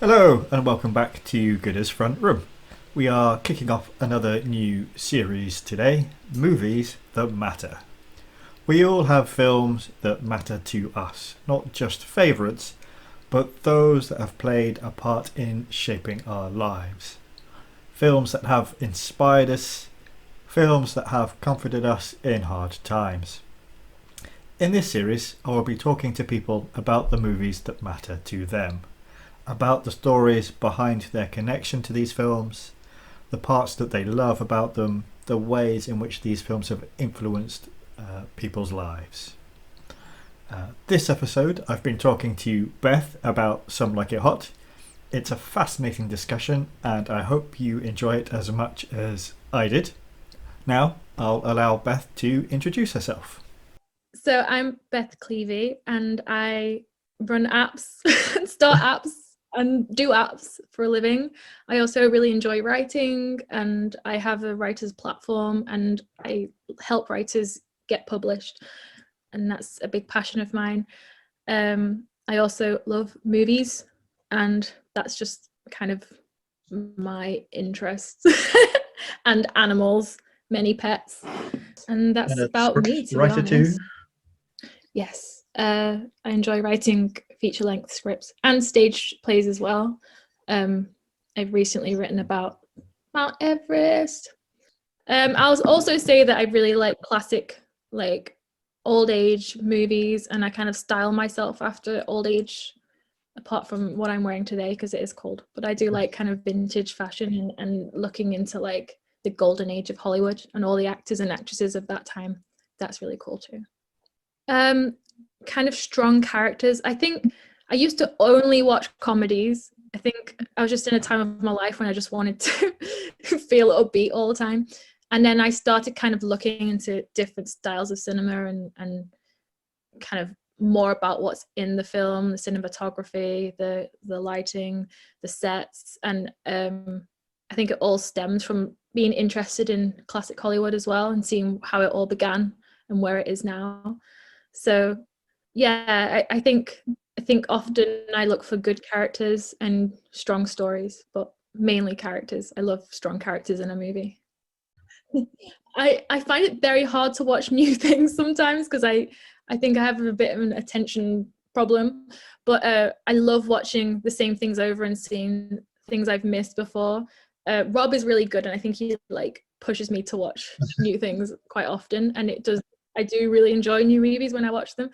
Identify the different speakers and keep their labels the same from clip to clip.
Speaker 1: Hello and welcome back to Gooders Front Room. We are kicking off another new series today, Movies That Matter. We all have films that matter to us, not just favourites, but those that have played a part in shaping our lives. Films that have inspired us, films that have comforted us in hard times. In this series, I will be talking to people about the movies that matter to them, about the stories behind their connection to these films, the parts that they love about them, the ways in which these films have influenced people's lives. This episode, I've been talking to Beth about Some Like It Hot. It's a fascinating discussion, and I hope you enjoy it as much as I did. Now, I'll allow Beth to introduce herself.
Speaker 2: So I'm Beth Cleavy and I run apps, start apps and do apps for a living. I also really enjoy writing and I have a writer's platform and I help writers get published, and that's a big passion of mine. I also love movies and that's just kind of my interests and animals, many pets. And
Speaker 1: And
Speaker 2: that's
Speaker 1: a
Speaker 2: about
Speaker 1: script
Speaker 2: me, to be
Speaker 1: writer too.
Speaker 2: honest. Yes, I enjoy writing feature-length scripts and stage plays as well. Um, I've recently written about Mount Everest. I'll also say that I really like classic, like old age movies, and I kind of style myself after old age, apart from what I'm wearing today because it is cold. But I do like kind of vintage fashion and looking into like the golden age of Hollywood and all the actors and actresses of that time. That's really cool too. Um, Kind of strong characters. I think I used to only watch comedies. I think I was just in a time of my life when I just wanted to feel upbeat all the time. And then I started kind of looking into different styles of cinema and kind of more about what's in the film, the cinematography, the lighting, the sets, and I think it all stems from being interested in classic Hollywood as well and seeing how it all began and where it is now. So yeah, I think often I look for good characters and strong stories, but mainly characters. I love strong characters in a movie. I find it very hard to watch new things sometimes because I think I have a bit of an attention problem, but I love watching the same things over and seeing things I've missed before. Rob is really good, and I think he like pushes me to watch new things quite often, and it does. I do really enjoy new movies when I watch them,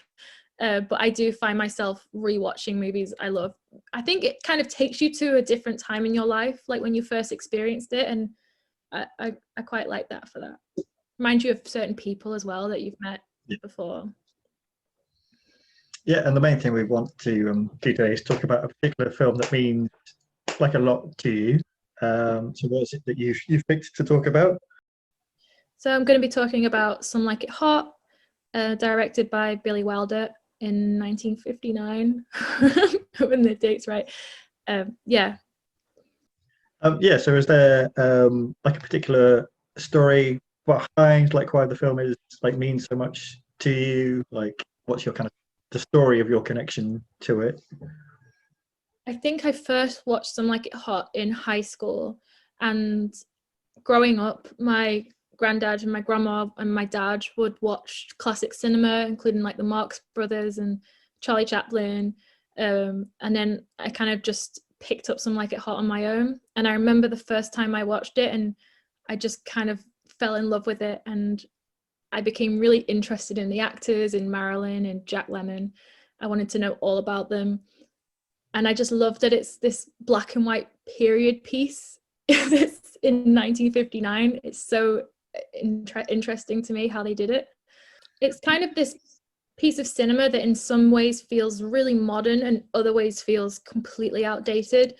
Speaker 2: but I do find myself rewatching movies I love. I think it kind of takes you to a different time in your life, like when you first experienced it, and I quite like that for that. Remind you of certain people as well that you've met
Speaker 1: Yeah,
Speaker 2: before.
Speaker 1: yeah, and the main thing we want to do today is talk about a particular film that means like a lot to you. So what is it that you've picked to talk about?
Speaker 2: So I'm going to be talking about Some Like It Hot, directed by Billy Wilder in 1959. When the date's right. Yeah.
Speaker 1: Yeah, so is there like a particular story behind like why the film is like means so much to you? Like what's your kind of the story of your connection to it?
Speaker 2: I think I first watched Some Like It Hot in high school, and growing up, my granddad and my grandma and my dad would watch classic cinema, including like the Marx Brothers and Charlie Chaplin. And then I kind of just picked up Some Like It Hot on my own. And I remember the first time I watched it, and I just kind of fell in love with it. And I became really interested in the actors, in Marilyn and Jack Lemmon. I wanted to know all about them, and I just love that it's this black and white period piece. It's in 1959. It's so interesting to me how they did it. It's kind of this piece of cinema that in some ways feels really modern and other ways feels completely outdated.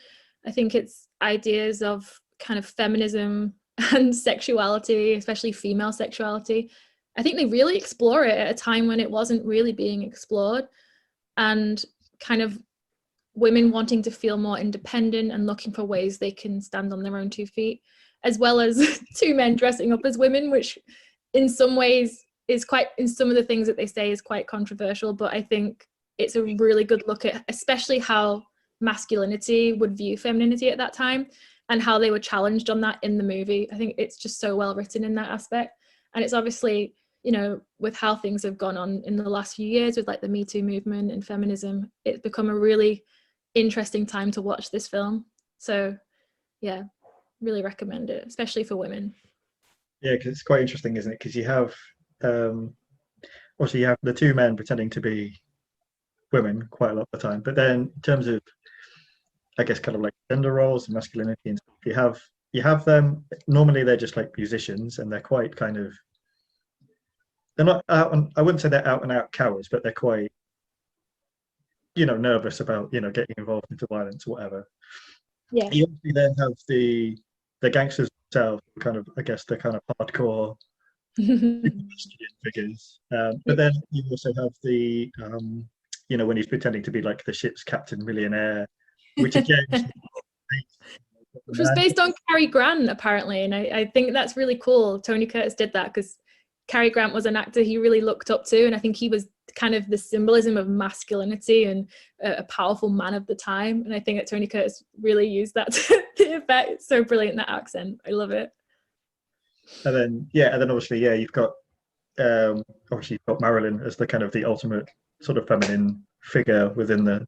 Speaker 2: I think it's ideas of kind of feminism and sexuality, especially female sexuality. I think they really explore it at a time when it wasn't really being explored, and kind of women wanting to feel more independent and looking for ways they can stand on their own 2 feet, as well as two men dressing up as women, which in some ways is quite, in some of the things that they say is quite controversial, but I think it's a really good look at especially how masculinity would view femininity at that time, and how they were challenged on that in the movie. I think it's just so well written in that aspect. And it's obviously, you know, with how things have gone on in the last few years with like the Me Too movement and feminism, it's become a really interesting time to watch this film. So yeah, really recommend it, especially for women.
Speaker 1: Yeah, because it's quite interesting, isn't it? Because you have obviously you have the two men pretending to be women quite a lot of the time, but then in terms of I guess kind of like gender roles and masculinity and stuff, you have them. Normally, they're just like musicians, and they're quite kind of they're not out. And I wouldn't say they're out and out cowards, but they're quite nervous about getting involved into violence or whatever.
Speaker 2: Yeah.
Speaker 1: You obviously then have the gangsters themselves, kind of I guess they're kind of hardcore masculine figures. But then you also have when he's pretending to be like the ship's captain millionaire, which again,
Speaker 2: which was based on Cary Grant apparently, and I think that's really cool. Tony Curtis did that because Cary Grant was an actor he really looked up to, and I think he was kind of the symbolism of masculinity and a powerful man of the time. And I think that Tony Curtis really used that to the effect. It's so brilliant, that accent. I love it.
Speaker 1: and then obviously you've got obviously you've got Marilyn as the kind of the ultimate sort of feminine figure within the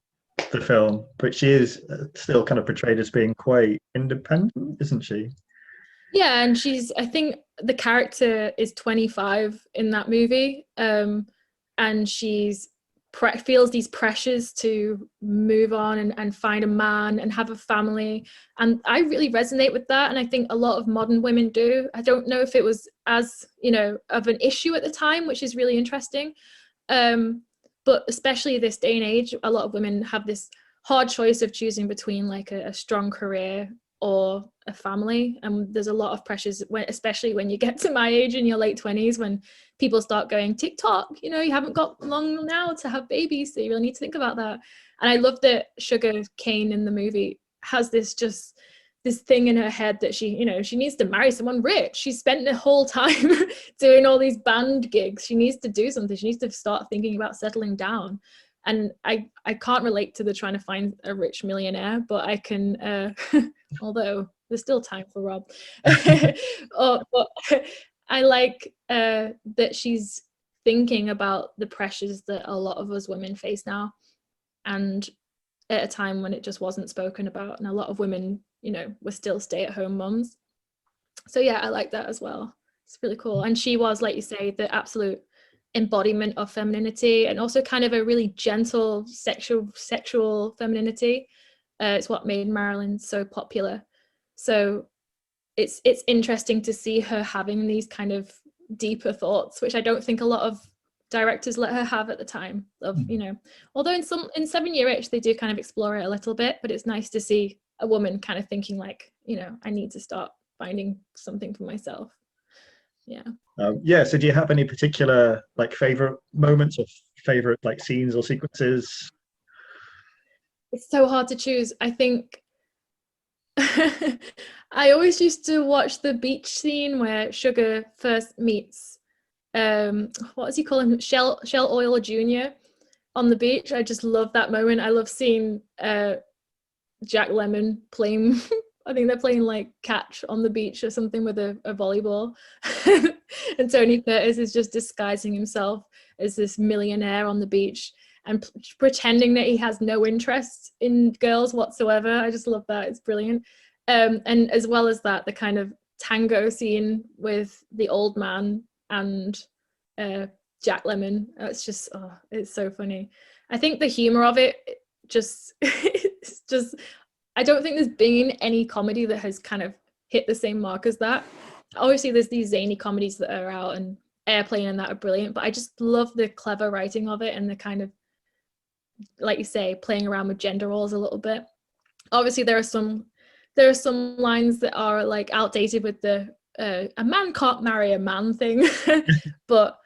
Speaker 1: film, but she is still kind of portrayed as being quite independent, isn't she?
Speaker 2: Yeah, and I think the character is 25 in that movie, and she's feels these pressures to move on and find a man and have a family. And I really resonate with that. And I think a lot of modern women do. I don't know if it was as, of an issue at the time, which is really interesting. But especially this day and age, a lot of women have this hard choice of choosing between like a strong career or a family. And there's a lot of pressures, especially when you get to my age in your late 20s, when people start going TikTok, you haven't got long now to have babies, so you really need to think about that. And I love that Sugar Kane in the movie has this thing in her head that she needs to marry someone rich. She spent the whole time doing all these band gigs. She needs to do something. She needs to start thinking about settling down. And I can't relate to the trying to find a rich millionaire, but I can, although there's still time for Rob. But I like that she's thinking about the pressures that a lot of us women face now, and at a time when it just wasn't spoken about, and a lot of women, were still stay-at-home mums. So yeah, I like that as well. It's really cool. And she was, like you say, the absolute embodiment of femininity, and also kind of a really gentle sexual femininity. It's what made Marilyn so popular. So it's interesting to see her having these kind of deeper thoughts, which I don't think a lot of directors let her have at the time. Although in 7 Year Itch they do kind of explore it a little bit, but it's nice to see a woman kind of thinking like, I need to start finding something for myself.
Speaker 1: So do you have any particular like favorite moments or favorite like scenes or sequences?
Speaker 2: It's so hard to choose. I think I always used to watch the beach scene where Sugar first meets what does he call him, Shell Oil Jr. on the beach. I just love that moment. I love seeing Jack Lemmon playing I think they're playing like catch on the beach or something with a volleyball. And Tony Curtis is just disguising himself as this millionaire on the beach and pretending that he has no interest in girls whatsoever. I just love that. It's brilliant. And as well as that, the kind of tango scene with the old man and Jack Lemmon. It's so funny. I think the humor of it it's just I don't think there's been any comedy that has kind of hit the same mark as that. Obviously, there's these zany comedies that are out, and Airplane and that are brilliant, but I just love the clever writing of it and the kind of, like you say, playing around with gender roles a little bit. Obviously, there are some lines that are like outdated with the a man can't marry a man thing, but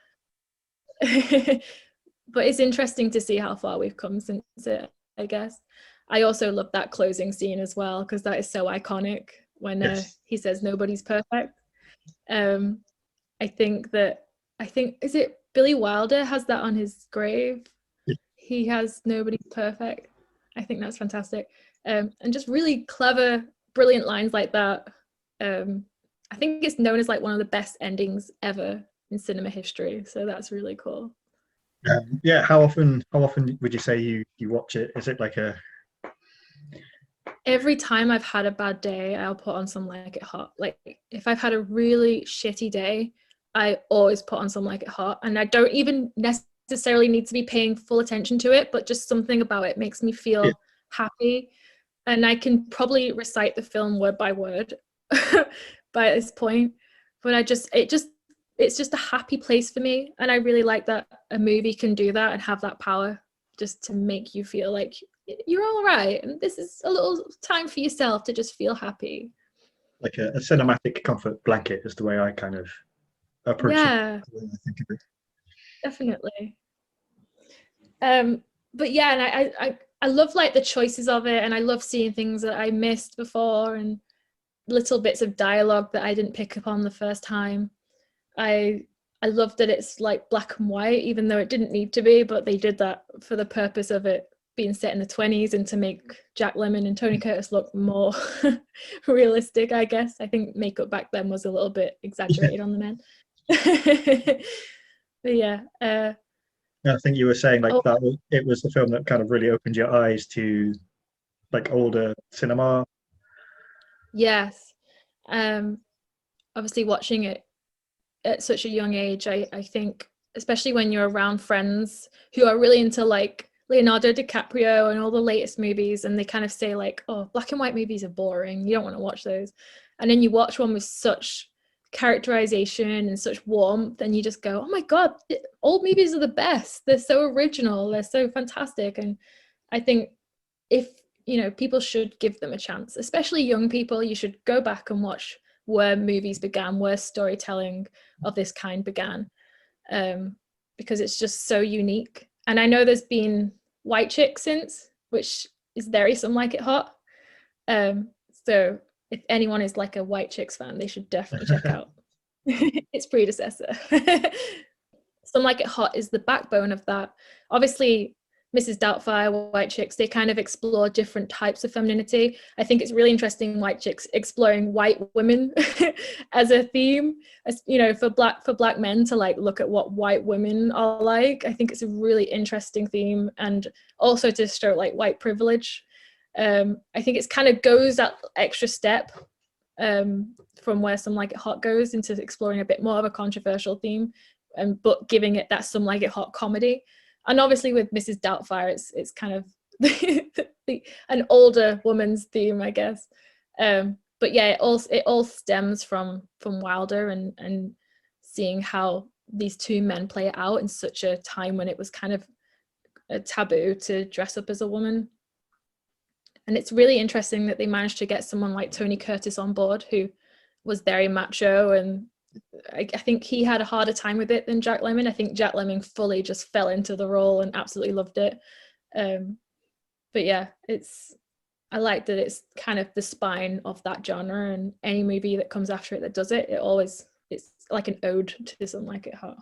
Speaker 2: but it's interesting to see how far we've come since it, I guess. I also love that closing scene as well, because that is so iconic when he says nobody's perfect. I think is it Billy Wilder has that on his grave?
Speaker 1: Yeah.
Speaker 2: He has nobody's perfect. I think that's fantastic. And just really clever, brilliant lines like that. I think it's known as like one of the best endings ever in cinema history. So that's really cool.
Speaker 1: Yeah, how often would you say you watch it? Is it like a
Speaker 2: Every time I've had a bad day, I'll put on Some Like It Hot. Like if I've had a really shitty day, I always put on Some Like It Hot, and I don't even necessarily need to be paying full attention to it, but just something about it makes me
Speaker 1: yeah,
Speaker 2: feel happy. And I can probably recite the film word by word by this point, but it's just a happy place for me, and I really like that a movie can do that and have that power just to make you feel like you're all right and this is a little time for yourself to just feel happy.
Speaker 1: like a cinematic comfort blanket is the way I kind of approach it.
Speaker 2: Yeah,
Speaker 1: The way I think of it.
Speaker 2: definitely. But yeah, and I love like the choices of it, and I love seeing things that I missed before and little bits of dialogue that I didn't pick up on the first time. I I love that it's like black and white, even though it didn't need to be, but they did that for the purpose of it being set in the 20s and to make Jack Lemmon and Tony Curtis look more realistic, I guess. I think makeup back then was a little bit
Speaker 1: Yeah.
Speaker 2: exaggerated on the men. But yeah.
Speaker 1: I think you were saying like
Speaker 2: Oh,
Speaker 1: that it was the film that kind of really opened your eyes to like older cinema.
Speaker 2: yes. Um, Obviously watching it at such a young age, I think, especially when you're around friends who are really into like Leonardo DiCaprio and all the latest movies, and they kind of say like, oh, black and white movies are boring, you don't want to watch those. And then you watch one with such characterization and such warmth, and you just go, oh my God, old movies are the best. They're so original, they're so fantastic. And I think if, people should give them a chance, especially young people. You should go back and watch where movies began, where storytelling of this kind began, because it's just so unique. And I know there's been White Chick since, which is very Some Like It Hot. So if anyone is like a White Chicks fan, they should definitely check out its predecessor. Some Like It Hot is the backbone of that. Obviously, Mrs. Doubtfire, White Chicks, they kind of explore different types of femininity. I think it's really interesting, White Chicks exploring white women as a theme, as for black men to like look at what white women are like. I think it's a really interesting theme, and also to show like white privilege. I think it's kind of goes that extra step from where Some Like It Hot goes into exploring a bit more of a controversial theme, but giving it that Some Like It Hot comedy. And obviously with Mrs. Doubtfire, it's kind of an older woman's theme, I guess. But yeah, it all stems from Wilder and seeing how these two men play it out in such a time when it was kind of a taboo to dress up as a woman. And it's really interesting that they managed to get someone like Tony Curtis on board, who was very macho, and I think he had a harder time with it than Jack Lemmon. I think Jack Lemmon fully just fell into the role and absolutely loved it. But yeah, I like that it's kind of the spine of that genre, and any movie that comes after it that does it, it's like an ode to Some Like It Hot.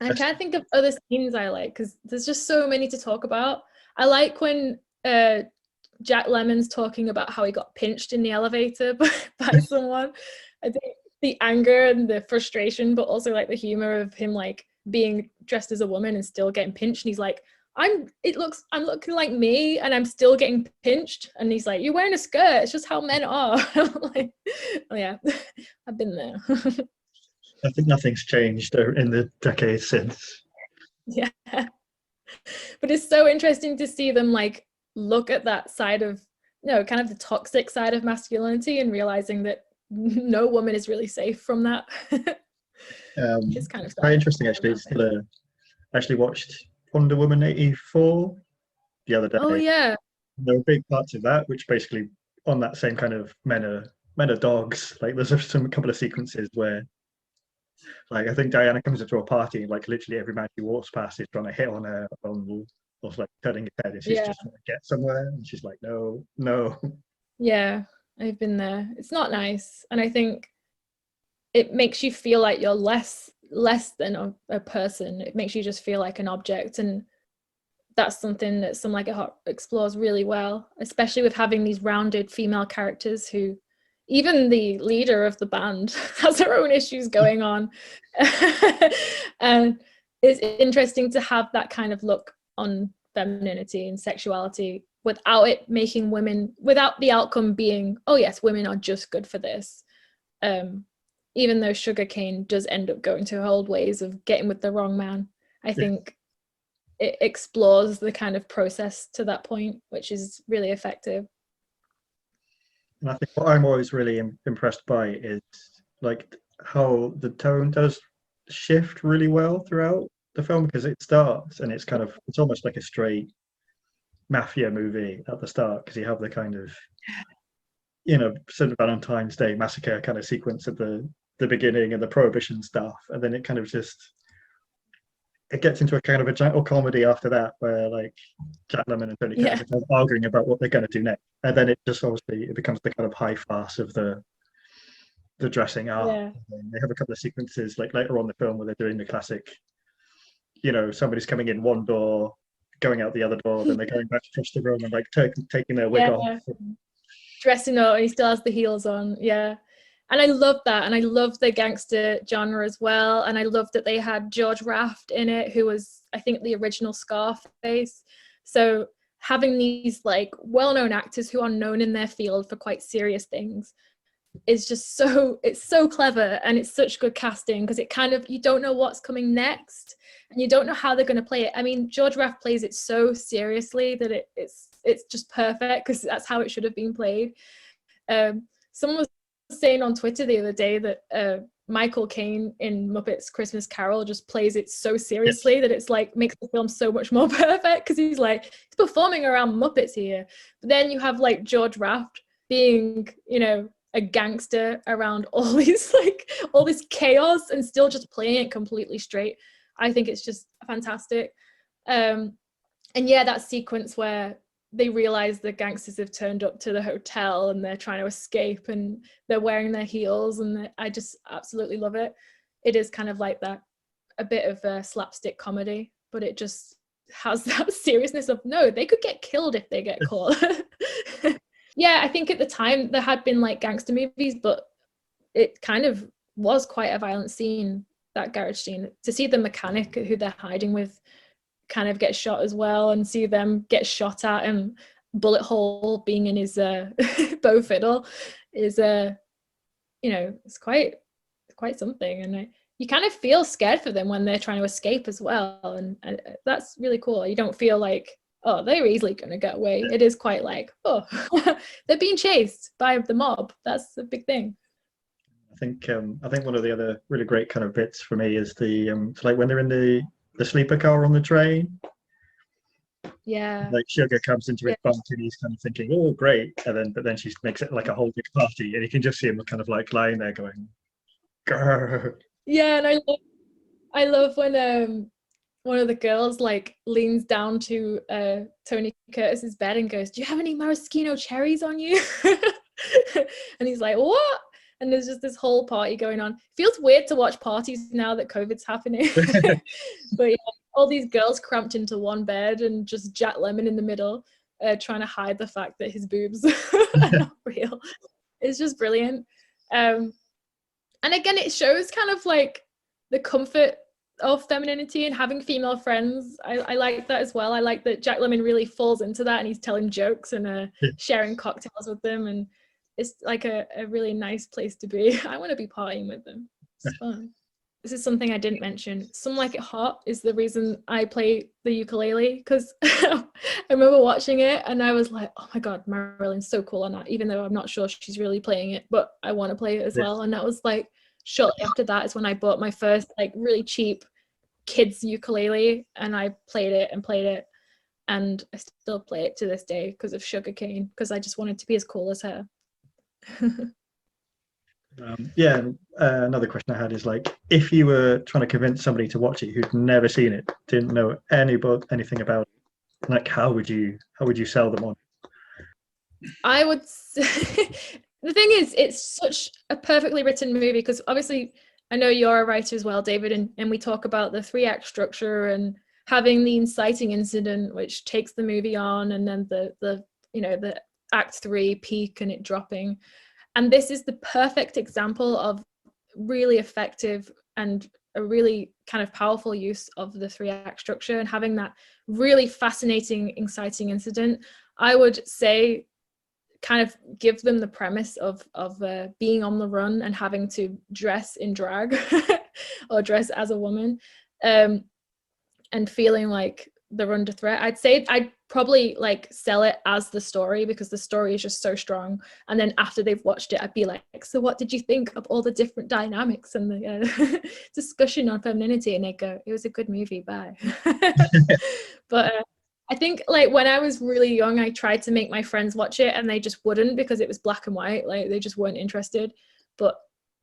Speaker 2: I'm trying to think of other scenes I like, because there's just so many to talk about. I like when Jack Lemmon's talking about how he got pinched in the elevator by someone. I think the anger and the frustration, but also like the humor of him like being dressed as a woman and still getting pinched. And he's like, I'm looking like me and I'm still getting pinched. And he's like, you're wearing a skirt. It's just how men are. I'm like, oh yeah, I've been there.
Speaker 1: I think nothing's changed in the decades since.
Speaker 2: Yeah. But it's so interesting to see them like look at that side of kind of the toxic side of masculinity, and realizing that no woman is really safe from that. It's kind of
Speaker 1: It's quite interesting actually. Actually watched Wonder Woman 84 the other
Speaker 2: Oh
Speaker 1: day.
Speaker 2: yeah.
Speaker 1: There were big parts of that which basically on that same kind of men are dogs. Like there's a couple of sequences where like I think Diana comes into a party and like literally every man she walks past is trying to hit on her or like turning his head, and she's
Speaker 2: Yeah.
Speaker 1: just trying to get somewhere and she's like no, no.
Speaker 2: Yeah, I've been there. It's not nice, and I think it makes you feel like you're less than a person. It makes you just feel like an object, and that's something that Some Like It Hot explores really well, especially with having these rounded female characters who, even the leader of the band has her own issues going on. And it's interesting to have that kind of look on femininity and sexuality without it making women, without the outcome being, oh yes, women are just good for this. Even though Sugarcane does end up going to her old ways of getting with the wrong man, I think it explores the kind of process to that point, which is really effective.
Speaker 1: And I think what I'm always really impressed by is like how the tone does shift really well throughout the film, because it starts and it's almost like a straight mafia movie at the start, because you have the kind of, St. Valentine's Day massacre kind of sequence at the beginning and the prohibition stuff, and then it kind of just it gets into a kind of a gentle comedy after that, where like Jack Lemmon and Tony Curtis are kind of arguing about what they're going to do next, and then it just obviously it becomes the kind of high farce of the dressing up.
Speaker 2: Yeah.
Speaker 1: And they have a couple of sequences like later on in the film where they're doing the classic, somebody's coming in one door, going out the other door, then they're going back across the room and like taking their wig off.
Speaker 2: Dressing up, and he still has the heels on. Yeah. And I love that. And I love the gangster genre as well. And I love that they had George Raft in it, who was, I think, the original Scarface. So having these like well-known actors who are known in their field for quite serious things is just it's so clever, and it's such good casting, because it kind of, you don't know what's coming next and you don't know how they're going to play it. I mean, George Raft plays it so seriously that it's just perfect, because that's how it should have been played. Someone was saying on Twitter the other day that Michael Caine in Muppets Christmas Carol just plays it so seriously that it's like makes the film so much more perfect, because he's performing around Muppets here. But then you have like George Raft being, a gangster around all this chaos and still just playing it completely straight. I think it's just fantastic. And yeah, that sequence where they realize the gangsters have turned up to the hotel and they're trying to escape and they're wearing their heels, and I just absolutely love it. It is kind of like that, a bit of a slapstick comedy, but it just has that seriousness of, no, they could get killed if they get caught. Yeah, I think at the time there had been like gangster movies, but it kind of was quite a violent scene, that garage scene. To see the mechanic who they're hiding with kind of get shot as well, and see them get shot at and bullet hole being in his bow fiddle is it's quite something. And you kind of feel scared for them when they're trying to escape as well, and that's really cool. You don't feel like, oh, they're easily going to get away. It is quite like, oh, they're being chased by the mob. That's a big thing.
Speaker 1: I think one of the other really great kind of bits for me is the like when they're in the sleeper car on the train.
Speaker 2: Yeah.
Speaker 1: Like Sugar comes into his bunk and he's kind of thinking, oh, great. But then she makes it like a whole big party, and you can just see him kind of like lying there going, grrr.
Speaker 2: Yeah, and I love when one of the girls like leans down to Tony Curtis's bed and goes, do you have any maraschino cherries on you? And he's like, what? And there's just this whole party going on. It feels weird to watch parties now that COVID's happening. But yeah, all these girls cramped into one bed and just Jack Lemmon in the middle, trying to hide the fact that his boobs are not real. It's just brilliant. And again, it shows kind of like the comfort of femininity and having female friends. I like that as well. I like that Jack Lemmon really falls into that, and he's telling jokes and sharing cocktails with them, and it's like a really nice place to be. I want to be partying with them. It's fun. This is something I didn't mention. Some Like It Hot is the reason I play the ukulele, because I remember watching it and I was like, oh my god, Marilyn's so cool on that, even though I'm not sure she's really playing it, but I want to play it as well. And that was like shortly after that is when I bought my first like really cheap kids ukulele, and I played it, and I still play it to this day because of Sugarcane, because I just wanted to be as cool as her.
Speaker 1: Another question I had is like, if you were trying to convince somebody to watch it who'd never seen it, didn't know anything about it, like how would you sell them on?
Speaker 2: I would say, the thing is, it's such a perfectly written movie, because obviously I know you're a writer as well, David, and we talk about the 3-act structure and having the inciting incident, which takes the movie on, and then the Act 3 peak and it dropping. And this is the perfect example of really effective and a really kind of powerful use of the 3-act structure, and having that really fascinating inciting incident. I would say kind of give them the premise of being on the run and having to dress in drag or dress as a woman, and feeling like they're under threat. I'd say I'd probably like sell it as the story, because the story is just so strong. And then after they've watched it, I'd be like, so what did you think of all the different dynamics and the discussion on femininity? And they go, it was a good movie, bye. But I think like when I was really young, I tried to make my friends watch it and they just wouldn't, because it was black and white. Like they just weren't interested. But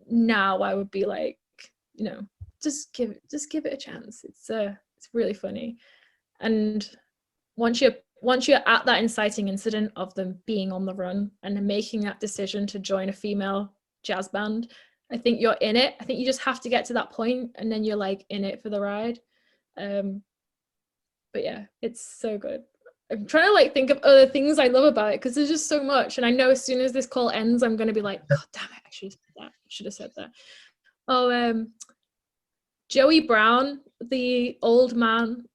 Speaker 2: now I would be like, just give it a chance. It's really funny. And once you're at that inciting incident of them being on the run and making that decision to join a female jazz band, I think you're in it. I think you just have to get to that point and then you're like in it for the ride. But yeah, it's so good. I'm trying to like think of other things I love about it, because there's just so much. And I know as soon as this call ends, I'm going to be like, God damn it, I should have said that. Oh, Joey Brown, the old man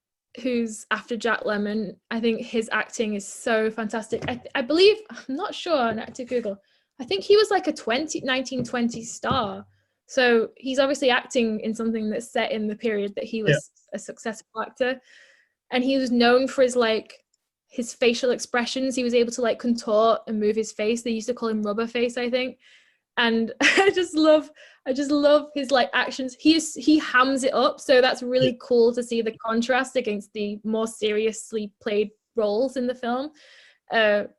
Speaker 2: who's after Jack Lemmon, I think his acting is so fantastic. I believe, I'm not sure, I had to Google, I think he was like a 1920s star. So he's obviously acting in something that's set in the period that he was a successful actor. And he was known for his facial expressions. He was able to like contort and move his face. They used to call him rubber face, I think. And I just love his like actions. He hams it up. So that's really cool to see the contrast against the more seriously played roles in the film.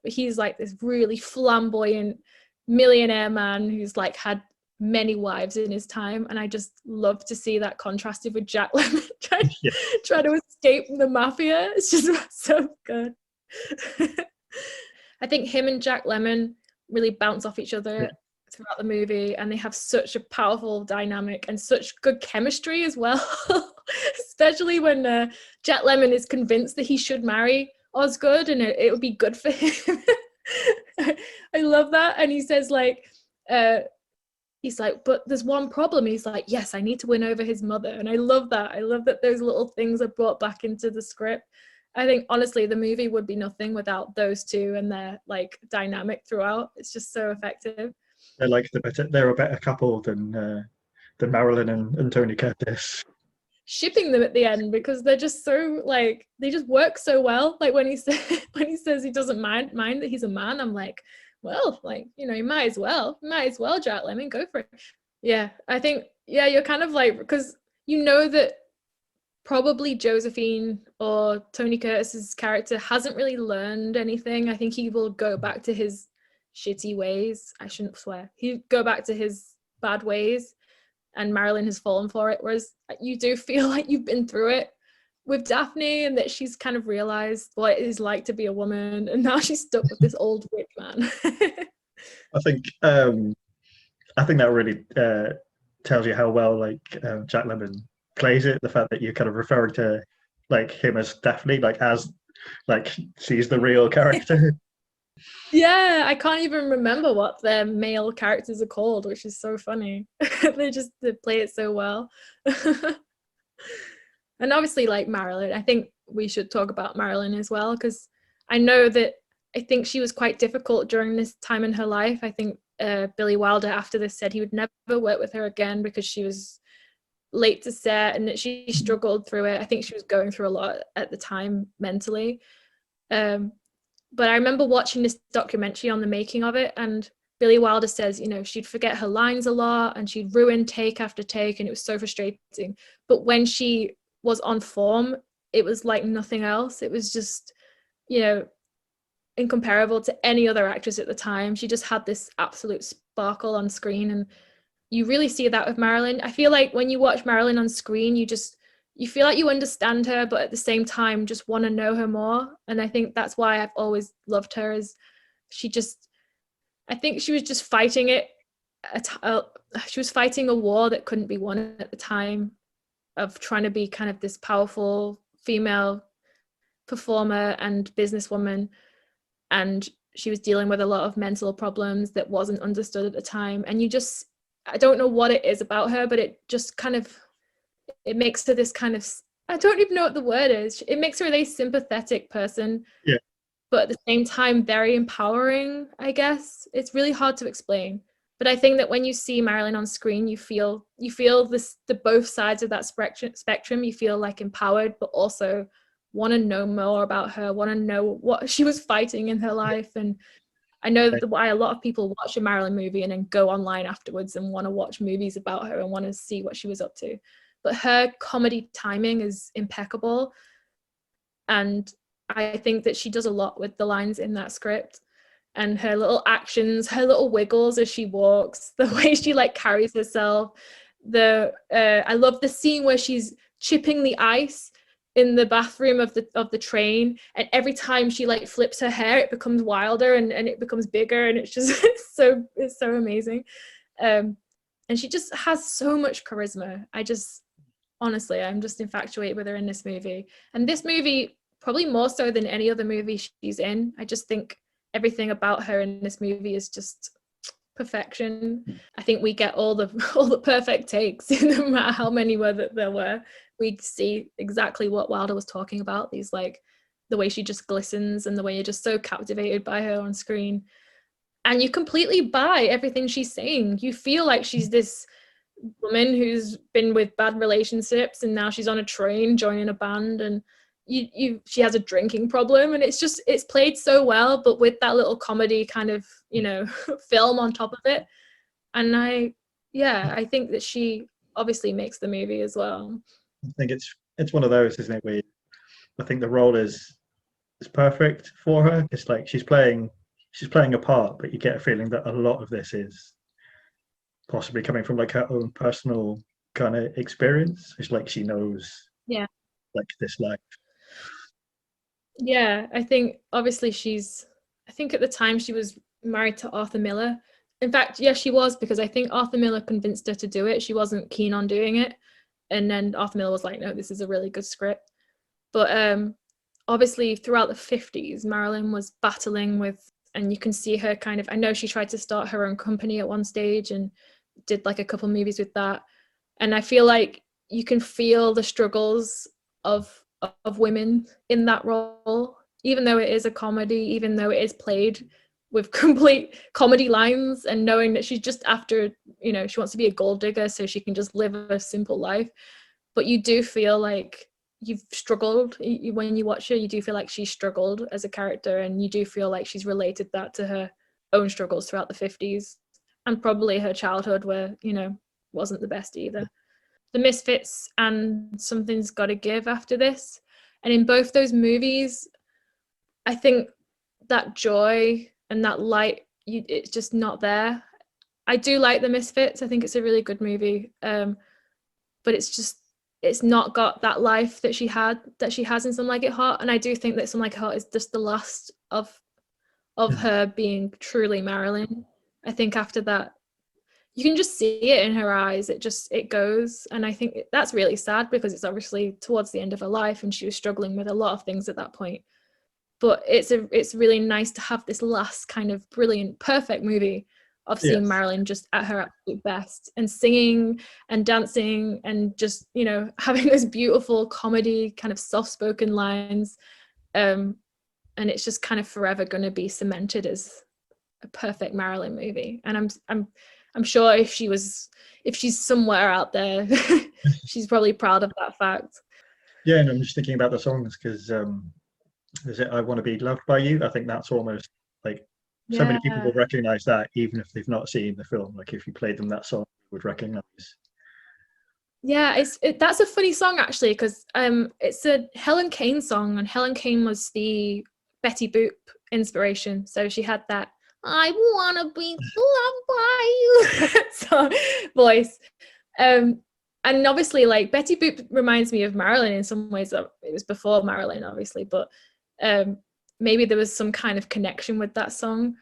Speaker 2: He's like this really flamboyant millionaire man who's like had many wives in his time, and I just love to see that contrasted with Jack Lemmon trying to escape the mafia. It's just so good. I think him and Jack Lemmon really bounce off each other throughout the movie, and they have such a powerful dynamic and such good chemistry as well. Especially when Jack Lemmon is convinced that he should marry Osgood and it would be good for him. I love that. And he says like he's like, but there's one problem. He's like, yes, I need to win over his mother. And I love that. I love that those little things are brought back into the script. I think honestly the movie would be nothing without those two and their like dynamic throughout. It's just so effective.
Speaker 1: They're a better couple than Marilyn and Tony Curtis.
Speaker 2: Shipping them at the end, because they're just so like, they just work so well. Like when he says he doesn't mind that he's a man, I'm like, well, like, you might as well, Jack Lemmon, go for it. Yeah, I think, you're kind of like, because that probably Josephine or Tony Curtis's character hasn't really learned anything. I think he will go back to his shitty ways. I shouldn't swear. He'd go back to his bad ways, and Marilyn has fallen for it. Whereas you do feel like you've been through it with Daphne, and that she's kind of realized what it is like to be a woman, and now she's stuck with this old rich man.
Speaker 1: I think that really tells you how well Jack Lemmon plays it. The fact that you're kind of referring to like him as Daphne, like as like she's the real character.
Speaker 2: Yeah, I can't even remember what their male characters are called, which is so funny. they play it so well. And obviously like Marilyn, I think we should talk about Marilyn as well, because I think she was quite difficult during this time in her life. I think Billy Wilder after this said he would never work with her again because she was late to set and that she struggled through it. I think she was going through a lot at the time mentally. But I remember watching this documentary on the making of it, and Billy Wilder says, she'd forget her lines a lot and she'd ruin take after take, and it was so frustrating. But when she was on form, it was like nothing else. It was just, incomparable to any other actress at the time. She just had this absolute sparkle on screen, and you really see that with Marilyn. I feel like when you watch Marilyn on screen, you feel like you understand her, but at the same time just want to know her more. And I think that's why I've always loved her, is I think she was just fighting it. She was fighting a war that couldn't be won at the time, of trying to be kind of this powerful female performer and businesswoman, and she was dealing with a lot of mental problems that wasn't understood at the time. And I don't know what it is about her, but it just kind of, it makes her this kind of, I don't even know what the word is. It makes her a really sympathetic person,
Speaker 1: Yeah.
Speaker 2: but at the same time, very empowering, I guess. It's really hard to explain. But I think that when you see Marilyn on screen, you feel the both sides of that spectrum. You feel like empowered, but also want to know more about her, want to know what she was fighting in her life. And I know why a lot of people watch a Marilyn movie and then go online afterwards and want to watch movies about her and want to see what she was up to. But her comedy timing is impeccable. And I think that she does a lot with the lines in that script, and her little actions, her little wiggles as she walks, the way she like carries herself. I love the scene where she's chipping the ice in the bathroom of the train, and every time she like flips her hair, it becomes wilder and it becomes bigger, and it's just it's so amazing. And she just has so much charisma. Honestly, I'm just infatuated with her in this movie. And this movie, probably more so than any other movie she's in, I just think everything about her in this movie is just perfection. I think we get all the perfect takes, no matter how many there were. We see exactly what Wilder was talking about. These like the way she just glistens and the way you're just so captivated by her on screen. And you completely buy everything she's saying. You feel like she's this woman who's been with bad relationships and now she's on a train joining a band, and she has a drinking problem, and it's played so well, but with that little comedy kind of film on top of it. And I think that she obviously makes the movie as well.
Speaker 1: I think it's one of those, isn't it? Where I think the role is perfect for her. It's like she's playing a part, but you get a feeling that a lot of this is possibly coming from like her own personal kind of experience. It's like she knows, like this life.
Speaker 2: Yeah, I think obviously I think at the time she was married to Arthur Miller. In fact, yes, she was, because I think Arthur Miller convinced her to do it. She wasn't keen on doing it. And then Arthur Miller was like, no, this is a really good script. But obviously throughout the 50s, Marilyn was battling with, and you can see her kind of, I know she tried to start her own company at one stage and did like a couple movies with that. And I feel like you can feel the struggles of women in that role, even though it is a comedy, even though it is played with complete comedy lines, and knowing that she's just after, she wants to be a gold digger so she can just live a simple life. But you do feel like you've struggled when you watch her. You do feel like she struggled as a character, and you do feel like she's related that to her own struggles throughout the 50s and probably her childhood, where wasn't the best either. The Misfits and Something's Gotta Give after this, and in both those movies, I think that joy and that light, it's just not there. I do like The Misfits. I think it's a really good movie, but it's not got that life that she has in Some Like It Hot. And I do think that Some Like It Hot is just the last of her being truly Marilyn. I think after that, you can just see it in her eyes. It goes. And I think that's really sad, because it's obviously towards the end of her life and she was struggling with a lot of things at that point. But it's really nice to have this last kind of brilliant, perfect movie of seeing Marilyn just at her absolute best and singing and dancing and just, having those beautiful comedy kind of soft-spoken lines. And it's just kind of forever going to be cemented as a perfect Marilyn movie. And I'm sure if she's somewhere out there, she's probably proud of that fact.
Speaker 1: Yeah, and I'm just thinking about the songs because is it I Want to Be Loved by You? I think that's almost like so many people will recognize that even if they've not seen the film. Like if you played them that song, they would recognize.
Speaker 2: Yeah, that's a funny song actually, because it's a Helen Kane song, and Helen Kane was the Betty Boop inspiration. So she had that "I wanna be loved by you" so, voice. And obviously, like, Betty Boop reminds me of Marilyn in some ways. It was before Marilyn, obviously, but maybe there was some kind of connection with that song.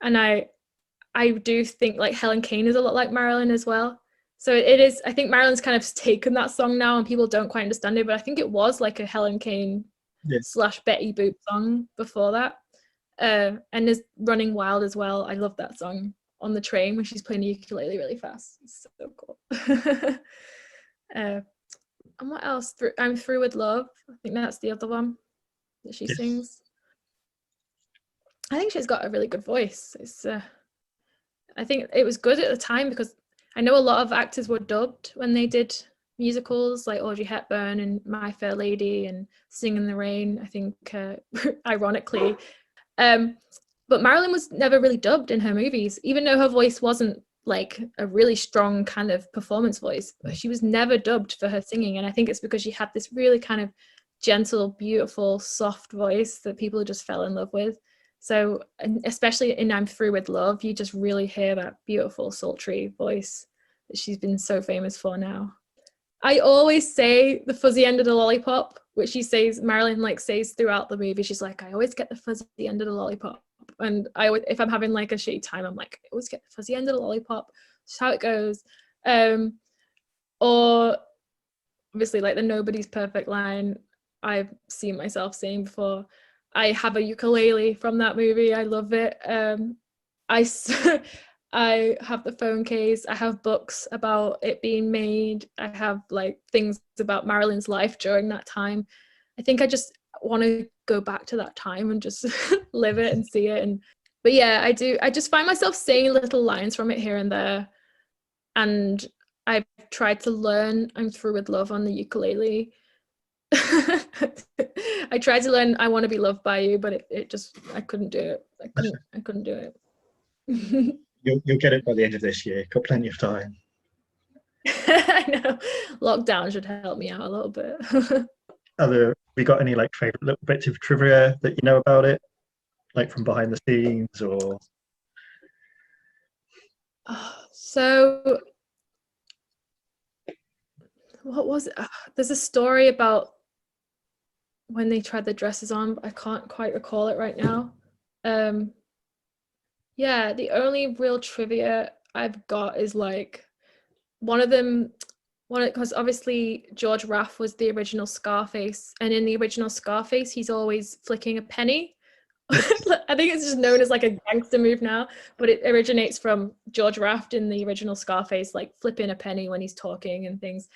Speaker 2: And I do think like Helen Kane is a lot like Marilyn as well. So it is, I think Marilyn's kind of taken that song now and people don't quite understand it, but I think it was like a Helen Kane / Betty Boop song before that. And there's Running Wild as well. I love that song on the train when she's playing the ukulele really fast. It's so cool. And what else? I'm Through With Love. I think that's the other one that she sings. I think she's got a really good voice. It's I think it was good at the time because I know a lot of actors were dubbed when they did musicals, like Audrey Hepburn and My Fair Lady and Sing in the Rain, I think, ironically. But Marilyn was never really dubbed in her movies, even though her voice wasn't like a really strong kind of performance voice. She was never dubbed for her singing. And I think it's because she had this really kind of gentle, beautiful, soft voice that people just fell in love with. So, especially in I'm Through With Love, you just really hear that beautiful, sultry voice that she's been so famous for now. I always say the fuzzy end of the lollipop, which she says, Marilyn like says throughout the movie. She's like, I always get the fuzzy end of the lollipop. And I always, if I'm having like a shitty time, I'm like, I always get the fuzzy end of the lollipop. That's how it goes. Or obviously like the nobody's perfect line I've seen myself saying before. I have a ukulele from that movie. I love it. I have the phone case. I have books about it being made. I have like things about Marilyn's life during that time. I think I just want to go back to that time and just live it and see it. But yeah, I do. I just find myself saying little lines from it here and there. And I've tried to learn I'm Through With Love on the ukulele. I tried to learn I Want to Be Loved by You, but it just, I couldn't do it. I couldn't do it.
Speaker 1: You'll get it by the end of this year. Got plenty of time.
Speaker 2: I know. Lockdown should help me out a little bit.
Speaker 1: Have we got any like favorite little bits of trivia that you know about it, like from behind the scenes or?
Speaker 2: So, what was it? There's a story about when they tried the dresses on, but I can't quite recall it right now. Yeah, the only real trivia I've got is like one of them, because obviously George Raff was the original Scarface, and in the original Scarface, he's always flicking a penny. I think it's just known as like a gangster move now, but it originates from George Raft in the original Scarface, like flipping a penny when he's talking and things.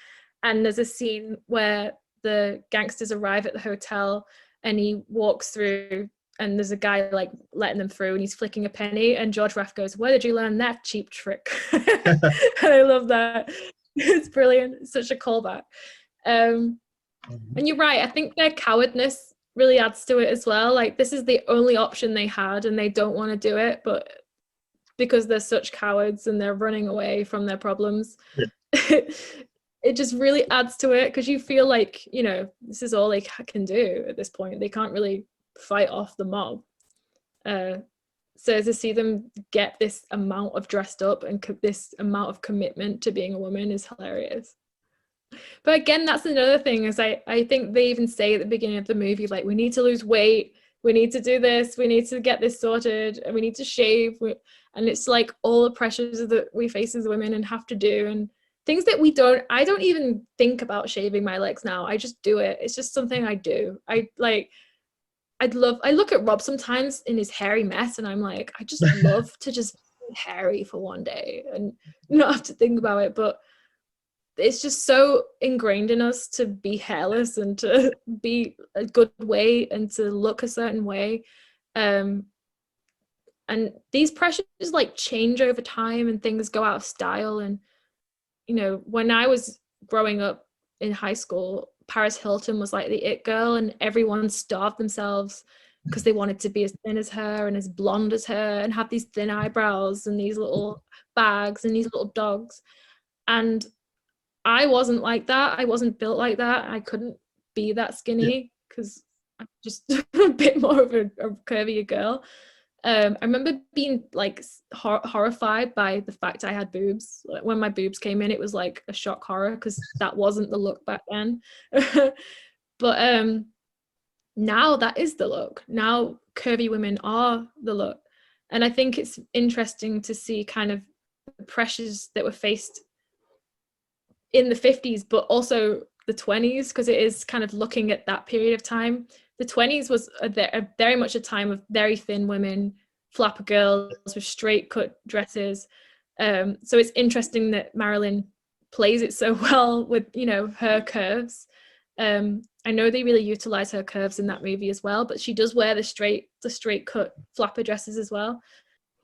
Speaker 2: And there's a scene where the gangsters arrive at the hotel and he walks through and there's a guy like letting them through and he's flicking a penny and George Raft goes, where did you learn that cheap trick? And I love that. It's brilliant. It's such a callback. And you're right. I think their cowardness really adds to it as well. Like this is the only option they had and they don't want to do it, but because they're such cowards and they're running away from their problems, it just really adds to it because you feel like, you know, this is all they can do at this point. They can't really fight off the mob. So to see them get this amount of dressed up and this amount of commitment to being a woman is hilarious. But again, that's another thing is I think they even say at the beginning of the movie, like, we need to lose weight, we need to do this, we need to get this sorted, and we need to shave. And it's like all the pressures that we face as women and have to do, and things that I don't even think about shaving my legs now. I just do it. It's just something I do. I look at Rob sometimes in his hairy mess and I'm like, I just love to just be hairy for one day and not have to think about it. But it's just so ingrained in us to be hairless and to be a good way and to look a certain way. And these pressures like change over time and things go out of style. And, you know, when I was growing up in high school, Paris Hilton was like the it girl and everyone starved themselves because they wanted to be as thin as her and as blonde as her and have these thin eyebrows and these little bags and these little dogs. And I wasn't like that. I wasn't built like that. I couldn't be that skinny because I'm just a bit more of a curvier girl. I remember being like horrified by the fact I had boobs. Like, when my boobs came in, it was like a shock horror because that wasn't the look back then. But now that is the look. Now curvy women are the look. And I think it's interesting to see kind of the pressures that were faced in the 50s, but also the 20s, because it is kind of looking at that period of time. The 20s was very much a time of very thin women, flapper girls with straight cut dresses. So it's interesting that Marilyn plays it so well with, you know, her curves. I know they really utilize her curves in that movie as well, but she does wear the straight cut flapper dresses as well.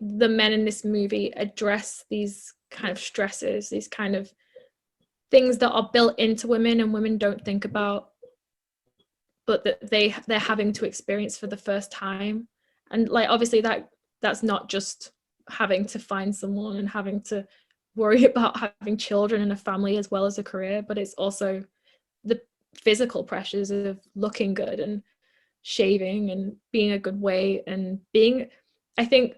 Speaker 2: The men in this movie address these kind of stresses, these kind of things that are built into women and women don't think about, but that they're having to experience for the first time. And like, obviously that's not just having to find someone and having to worry about having children and a family as well as a career, but it's also the physical pressures of looking good and shaving and being a good weight and being, I think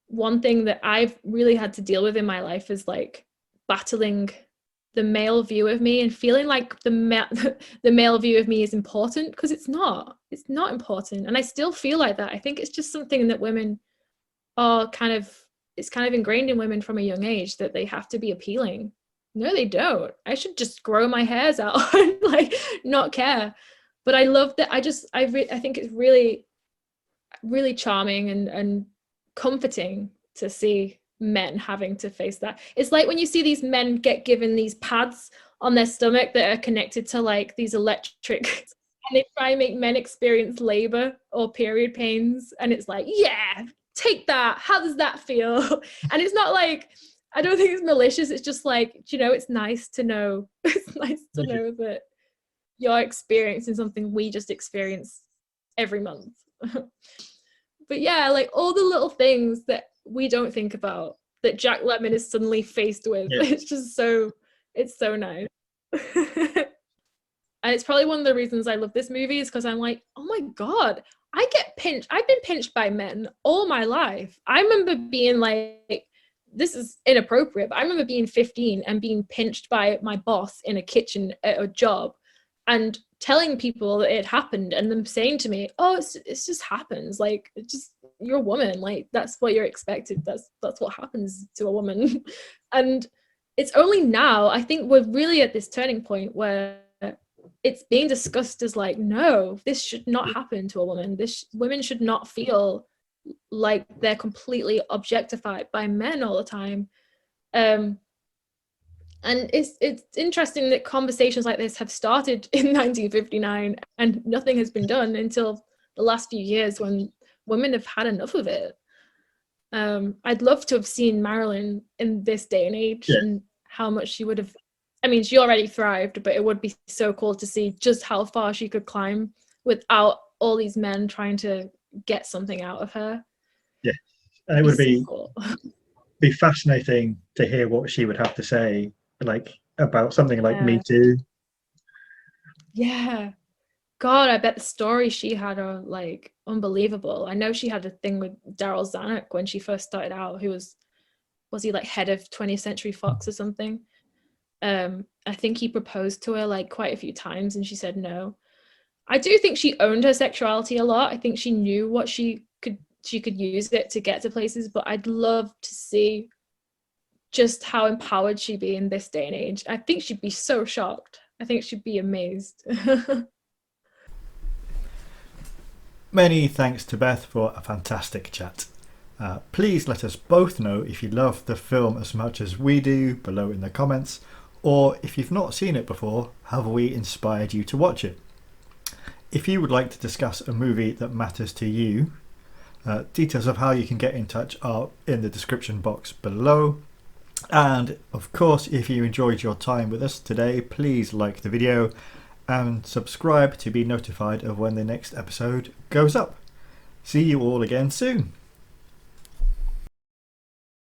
Speaker 2: one thing that I've really had to deal with in my life is like battling the male view of me and feeling like the male view of me is important, because it's not important. And I still feel like that. I think it's just something that women are it's kind of ingrained in women from a young age, that they have to be appealing. No, they don't. I should just grow my hairs out and like not care. But I love that. I think it's really, really charming and comforting to see men having to face that. It's like when you see these men get given these pads on their stomach that are connected to like these electric and they try and make men experience labor or period pains, and it's like, yeah, take that, how does that feel? And it's not like, I don't think it's malicious, it's just like, you know, it's nice to know it's nice to know that you're experiencing something we just experience every month. But yeah, like all the little things that we don't think about that Jack Lemmon is suddenly faced with. Yeah. It's so nice. And it's probably one of the reasons I love this movie, is because I'm like, oh my God, I've been pinched by men all my life. I remember being like, this is inappropriate, but I remember being 15 and being pinched by my boss in a kitchen at a job and telling people that it happened, and them saying to me, oh, it just happens, like, you're a woman, like that's what you're expected, that's what happens to a woman. And it's only now, I think we're really at this turning point where it's being discussed as like, no, this should not happen to a woman. Women should not feel like they're completely objectified by men all the time. And it's interesting that conversations like this have started in 1959 and nothing has been done until the last few years, when women have had enough of it. I'd love to have seen Marilyn in this day and age, and how much she would have, I mean, she already thrived, but it would be so cool to see just how far she could climb without all these men trying to get something out of her.
Speaker 1: Yeah, and it would be so cool. Be fascinating to hear what she would have to say, like about something like Me Too.
Speaker 2: Yeah, God, I bet the stories she had are like unbelievable. I know she had a thing with Daryl Zanuck when she first started out, who was he like head of 20th Century Fox or something? I think he proposed to her like quite a few times and she said no. I do think she owned her sexuality a lot. I think she knew what she could use it to get to places, but I'd love to see just how empowered she'd be in this day and age. I think she'd be so shocked. I think she'd be amazed.
Speaker 1: Many thanks to Beth for a fantastic chat. Please let us both know if you love the film as much as we do below in the comments, or if you've not seen it before, have we inspired you to watch it? If you would like to discuss a movie that matters to you, details of how you can get in touch are in the description box below. And of course, if you enjoyed your time with us today, please like the video and subscribe to be notified of when the next episode goes up. See you all again soon.